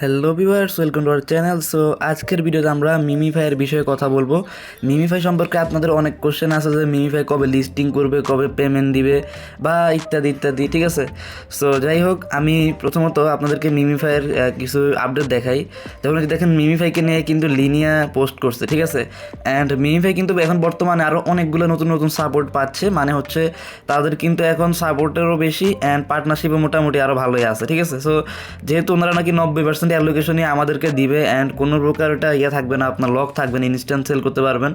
Hello viewers, welcome to our channel. So আজকের ভিডিওতে আমরা মিমিফাইয়ের বিষয়ে কথা বলবো। মিমিফাই সম্পর্কে আপনাদের অনেক কোশ্চেন আছে যে মিমিফাই কবে লিস্টিং করবে, কবে পেমেন্ট দিবে বা ইত্যাদি ইত্যাদি, ঠিক আছে। সো যাই হোক, আমি প্রথমত আপনাদেরকে মিমিফাইয়ের কিছু আপডেট দেখাই। যেমন কি দেখেন, মিমিফাইকে নিয়ে কিন্তু লিনিয়া পোস্ট করছে, ঠিক আছে। অ্যান্ড মিমিফাই কিন্তু এখন বর্তমানে আরও অনেকগুলো নতুন নতুন সাপোর্ট পাচ্ছে, মানে হচ্ছে তাদের কিন্তু এখন সাপোর্টেরও বেশি অ্যান্ড পার্টনারশিপও মোটামুটি আরও ভালোই আছে, ঠিক আছে। সো যেহেতু ওনারা নাকি 90% অ্যালোকেশনই আমাদেরকে দিবে অ্যান্ড কোনো প্রকার এটা থাকবে না, আপনার লক থাকবে না, ইনস্ট্যান্ট সেল করতে পারবেন।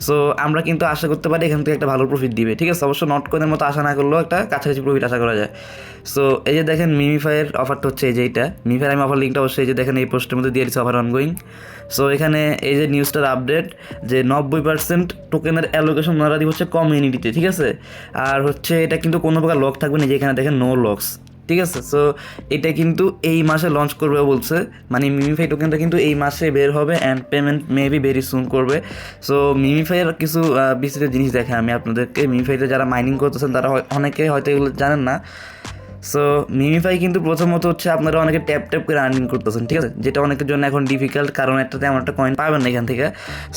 সো আমরা কিন্তু আশা করতে পারি এখান থেকে একটা ভালো প্রফিট দিবে, ঠিক আছে। অবশ্য নট কয়েনের মতো আশা না করলেও একটা কাছাকাছি প্রফিট আশা করা যায়। সো এই যে দেখেন মিমিফাইয়ের অফারটা হচ্ছে এই যে এইটা মিমিফাইয়ের, আমি অফার লিঙ্কটা অবশ্যই এই যে দেখেন এই পোস্টের মধ্যে দিয়ে দিচ্ছি, অফার অনগোয়িং। সো এখানে এই যে নিউজটার আপডেট যে 90% টোকেনের অ্যালোকেশন ওনারা দিব হচ্ছে কমিউনিটিতে, ঠিক আছে। আর হচ্ছে এটা কিন্তু কোনো প্রকার লক থাকবে না, যে এখানে দেখেন নো লকস, ঠিক আছে। সো এটা কিন্তু এই মাসে লঞ্চ করবে বলছে, মানে মিমিফাই টোকেনটা কিন্তু এই মাসে বের হবে and payment maybe very soon করবে। সো মিমিফাইয়ের কিছু বিস্তৃত জিনিস দেখে আমি আপনাদেরকে। মিমিফাইতে যারা মাইনিং করতেছেন তারা অনেকে হয়তো এগুলো জানেন না। সো মিমিফাই কিন্তু প্রথমত হচ্ছে আপনারা অনেকে ট্যাপ ট্যাপ করে আর্নিং করতেছেন, ঠিক আছে, যেটা অনেকের জন্য এখন ডিফিকাল্ট, কারণ একটা তেমন একটা কয়েন পাবেন না এখান থেকে।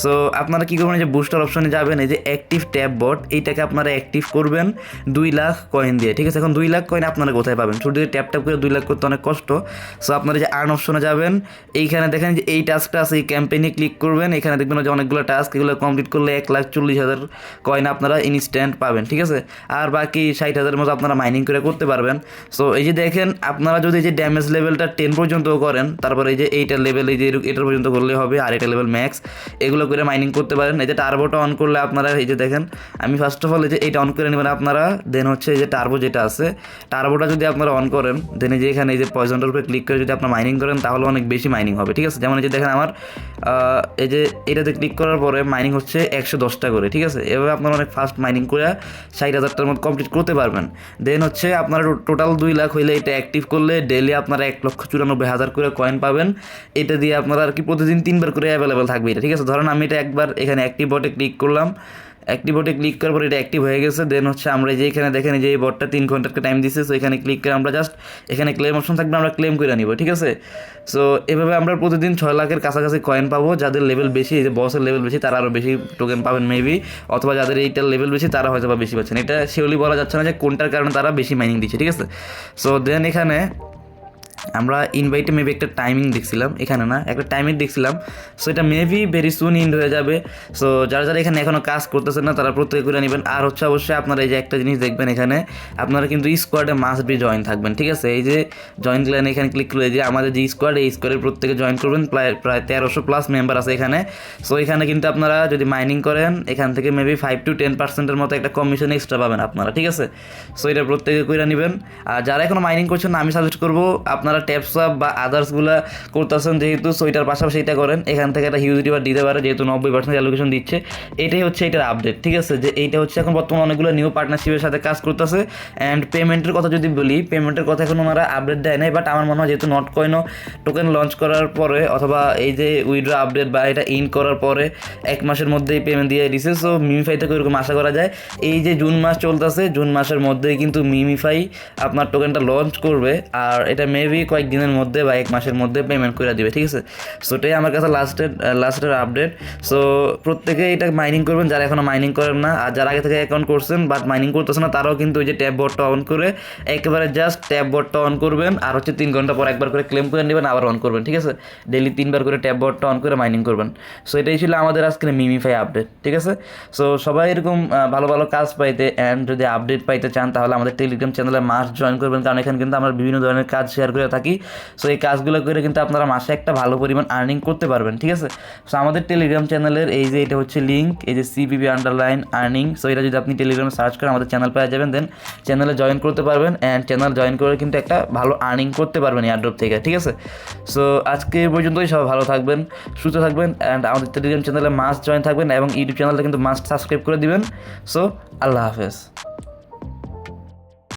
সো আপনারা কী করবেন, যে বুস্টার অপশনে যাবেন, এই যে অ্যাক্টিভ ট্যাপ বট, এইটাকে আপনারা অ্যাক্টিভ করবেন 2 লাখ কয়েন দিয়ে, ঠিক আছে। এখন 2 লাখ কয়েন আপনারা কোথায় পাবেন? শুধু ট্যাপ ট্যাপ করে 2 লাখ করতে অনেক কষ্ট। সো আপনারা যে আর্ন অপশনে যাবেন, এইখানে দেখেন যে এই টাস্কটা আছে, এই ক্যাম্পেইনে ক্লিক করবেন। এখানে দেখবেন যে অনেকগুলো টাস্ক, এগুলো কমপ্লিট করলে 1,40,000 কয়েন আপনারা ইনস্ট্যান্ট পাবেন, ঠিক আছে। আর বাকি 60,000 মতো আপনারা মাইনিং করে করতে পারবেন। সো এই যে দেখেন, আপনারা যদি এই যে ড্যামেজ লেভেলটা 10 পর্যন্ত করেন, তারপরে এই যে এইটার লেভেল এই যে এটার পর্যন্ত করলে হবে, আর এটা লেভেল ম্যাক্স, এগুলো করে মাইনিং করতে পারেন। এই যে টার্বোটা অন করলে আপনারা এই যে দেখেন, আমি ফার্স্ট অফ অল এই যে এইটা অন করে নেবেন আপনারা। দেন হচ্ছে এই যে টার্বো যেটা আছে, টার্বোটা যদি আপনারা অন করেন, দেন এই যে এখানে এই যে পয়জনটার উপরে ক্লিক করে যদি আপনারা মাইনিং করেন, তাহলে অনেক বেশি মাইনিং হবে, ঠিক আছে। যেমন এই যে দেখেন আমার এই যে এটাতে ক্লিক করার পরে মাইনিং হচ্ছে 110টা করে, ঠিক আছে। এভাবে আপনারা অনেক ফাস্ট মাইনিং করে 60,000টার মতো কমপ্লিট করতে পারবেন। দেন হচ্ছে আপনারা টোটাল 2 লাখ হইলে এটা অ্যাক্টিভ করলে ডেলি আপনারা 1,94,000 করে কয়েন পাবেন। এটা দিয়ে আপনারা আর কি প্রতিদিন 3বার করে অ্যাভেলেবেল থাকবে এটা, ঠিক আছে। ধরেন আমি এটা একবার এখানে অ্যাক্টিভ বটে ক্লিক করলাম, অ্যাক্টিভ বটে ক্লিক করার পর এটা অ্যাক্টিভ হয়ে গেছে। দেন হচ্ছে আমরা যে এখানে দেখেন যে এই বটটা 3 ঘন্টাকে টাইম দিচ্ছে, সো এখানে ক্লিক করে আমরা জাস্ট এখানে ক্লেম অপশন থাকবে, আমরা ক্লেম করে নিব, ঠিক আছে। সো এভাবে আমরা প্রতিদিন 6 লাখের কাছাকাছি কয়েন পাবো। যাদের লেভেল বেশি, এই যে বসের লেভেল বেশি, তারা আরও বেশি টোকেন পাবেন মেবি, অথবা যাদের এইটার লেভেল বেশি তারা হয়তো বা বেশি পাচ্ছেন। এটা শিওরলি বলা যাচ্ছে না যে কোনটার কারণে তারা বেশি মাইনিং দিচ্ছে, ঠিক আছে। সো দেন এখানে আমরা ইনভাইটে মেবি একটা টাইমিং দেখছিলাম, এখানে না একটা টাইমিং দেখছিলাম। সো এটা মেবি ভেরি সুন ইন্ড হয়ে যাবে। সো যারা যারা এখানে এখনও কাজ করতেছেন না, তারা প্রত্যেকে করে নেবেন। আর হচ্ছে অবশ্যই আপনারা এই যে একটা জিনিস দেখবেন, এখানে আপনারা কিন্তু স্কোয়াডে মাস্ট বি জয়েন থাকবেন, ঠিক আছে। এই যে জয়েন ক্লান এখানে ক্লিক করে যে আমাদের যে স্কোয়াড, এই স্কোয়াডের প্রত্যেকে জয়েন করবেন। প্রায় 1300+ মেম্বার আছে এখানে। সো এখানে কিন্তু আপনারা যদি মাইনিং করেন, এখান থেকে মেবি 5 to 10% মতো একটা কমিশন এক্সট্রা পাবেন আপনারা, ঠিক আছে। সো এটা প্রত্যেকে করে নেবেন। আর যারা এখনো মাইনিং করছেন না, আমি সাজেস্ট করবো আপনারা ট্যাপসঅ্যাপ বা আদার্সগুলো করতেছেন যেহেতু, সো এটার পাশাপাশি এটা করেন। এখান থেকে একটা হিউজ রিওয়ার্ড দিতে পারে, যেহেতু 90% অ্যালোকেশন দিচ্ছে। এটাই হচ্ছে এটার আপডেট, ঠিক আছে। যে এইটা হচ্ছে এখন বর্তমানে অনেকগুলো নিউ পার্টনারশিপের সাথে কাজ করতেছে। অ্যান্ড পেমেন্টের কথা যদি বলি, পেমেন্টের কথা এখন ওনারা আপডেট দেয় নাই, বাট আমার মনে হয় যেহেতু নট কয়েনও টোকেন লঞ্চ করার পরে, অথবা এই যে উইড্রো আপডেট বা এটা ইন করার পরে 1 মাসের মধ্যেই পেমেন্ট দিয়ে দিছে। সো মিমিফাই থেকে ওইরকম আশা করা যায় এই যে জুন মাস চলতেছে, জুন মাসের মধ্যেই কিন্তু মিমিফাই আপনার টোকেনটা লঞ্চ করবে। আর এটা মেবি কয়েকদিনের মধ্যে বা 1 মাসের মধ্যে পেমেন্ট করে দিবে, ঠিক আছে। সো এটাই আমার কাছে লাস্টের আপডেট। সো প্রত্যেকে এটা মাইনিং করবেন যারা এখনও মাইনিং করেন না। আর যারা আগে থেকে অ্যাকাউন্ট করছেন বাট মাইনিং করতেছে না, তারাও কিন্তু ওই যে ট্যাব বোর্ডটা অন করে একেবারে জাস্ট ট্যাব বোর্ডটা অন করবেন। আর হচ্ছে 3 ঘন্টা পর একবার করে ক্লেম করে নেবেন, আবার অন করবেন, ঠিক আছে। ডেলি 3বার করে ট্যাব বোর্ডটা অন করে মাইনিং করবেন। সো এটাই ছিল আমাদের আজকের মিমিফাই আপডেট, ঠিক আছে। সো সবাই এরকম ভালো ভালো কাজ পাইতে অ্যান্ড যদি আপডেট পাইতে চান, তাহলে আমাদের টেলিগ্রাম চ্যানেলে মাস্ট জয়েন করবেন, কারণ এখানে কিন্তু আমরা বিভিন্ন ধরনের কাজ শেয়ার করে থাকি। সো এই কাজগুলো করে কিন্তু আপনারা মাসে একটা ভালো পরিমাণ আর্নিং করতে পারবেন, ঠিক আছে। সো আমাদের টেলিগ্রাম চ্যানেলের এই যে এটা হচ্ছে লিঙ্ক, এই যে CPP_earning। সো এটা যদি আপনি টেলিগ্রামে সার্চ করেন আমাদের চ্যানেল পেয়ে যাবেন, দেন চ্যানেলে জয়েন করতে পারবেন। অ্যান্ড চ্যানেল জয়েন করে কিন্তু একটা ভালো আর্নিং করতে পারবেন এয়ারড্রপ থেকে, ঠিক আছে। সো আজকে পর্যন্তই, সবাই ভালো থাকবেন, সুস্থ থাকবেন। অ্যান্ড আমাদের টেলিগ্রাম চ্যানেলে মাস্ট জয়েন থাকবেন এবং ইউটিউব চ্যানেলটা কিন্তু মাস্ট সাবস্ক্রাইব করে দিবেন। সো আল্লাহ হাফেজ।